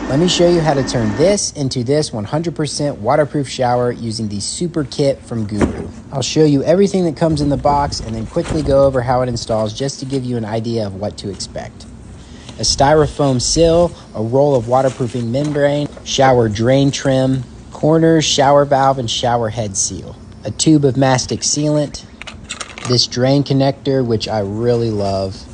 Let me show you how to turn this into this 100% waterproof shower using the Superkit from Guru. I'll show you everything that comes in the box and then quickly go over how it installs just to give you an idea of what to expect. A styrofoam sill, a roll of waterproofing membrane, shower drain trim, corners, shower valve, and shower head seal. A tube of mastic sealant, this drain connector, which I really love,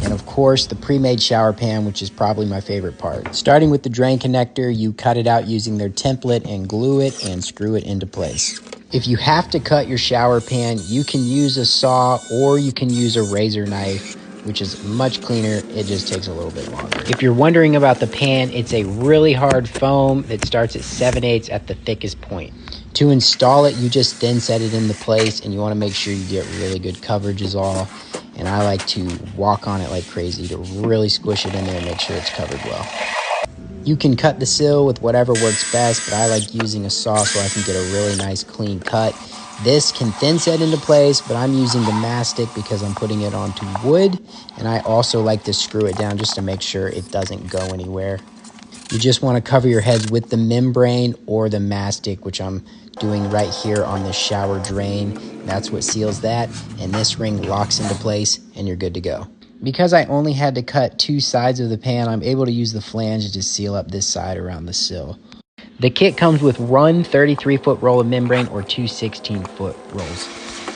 and of course the pre-made shower pan, which is probably my favorite part. Starting with the drain connector, you cut it out using their template and glue it and screw it into place. If you have to cut your shower pan, you can use a saw or you can use a razor knife, which is much cleaner. It just takes a little bit longer. If you're wondering about the pan, it's a really hard foam that starts at 7/8 at the thickest point. To install it, you just thin set it into place, and you want to make sure you get really good coverage is all. And I like to walk on it like crazy to really squish it in there and make sure it's covered well. You can cut the sill with whatever works best, but I like using a saw so I can get a really nice clean cut. This can thin set into place, but I'm using the mastic because I'm putting it onto wood, and I also like to screw it down just to make sure it doesn't go anywhere. You just want to cover your heads with the membrane or the mastic, which I'm doing right here on the shower drain. That's what seals that, and this ring locks into place and you're good to go. Because I only had to cut two sides of the pan, I'm able to use the flange to seal up this side around the sill. The kit comes with one 33-foot roll of membrane or two 16-foot rolls.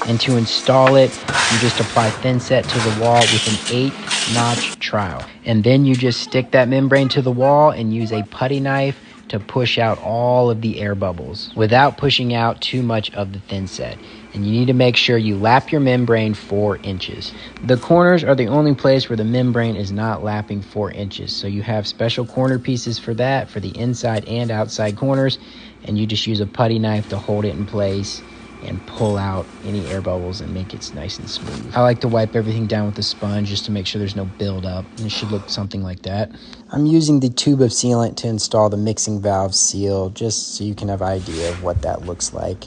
And to install it, you just apply thin set to the wall with an 8-notch trowel. And then you just stick that membrane to the wall and use a putty knife to push out all of the air bubbles without pushing out too much of the thin set. And you need to make sure you lap your membrane 4 inches. The corners are the only place where the membrane is not lapping 4 inches. So you have special corner pieces for that, for the inside and outside corners. And you just use a putty knife to hold it in place and pull out any air bubbles and make it nice and smooth. I like to wipe everything down with a sponge just to make sure there's no buildup. And it should look something like that. I'm using the tube of sealant to install the mixing valve seal, just so you can have an idea of what that looks like.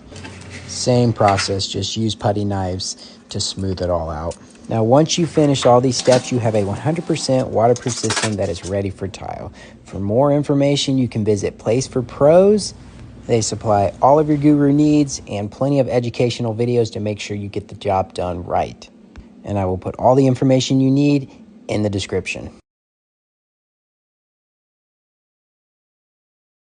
Same process, just use putty knives to smooth it all out. Now, once you finish all these steps, you have a 100% waterproof system that is ready for tile. For more information, you can visit Place for Pros. They supply all of your Guru needs and plenty of educational videos to make sure you get the job done right. And I will put all the information you need in the description.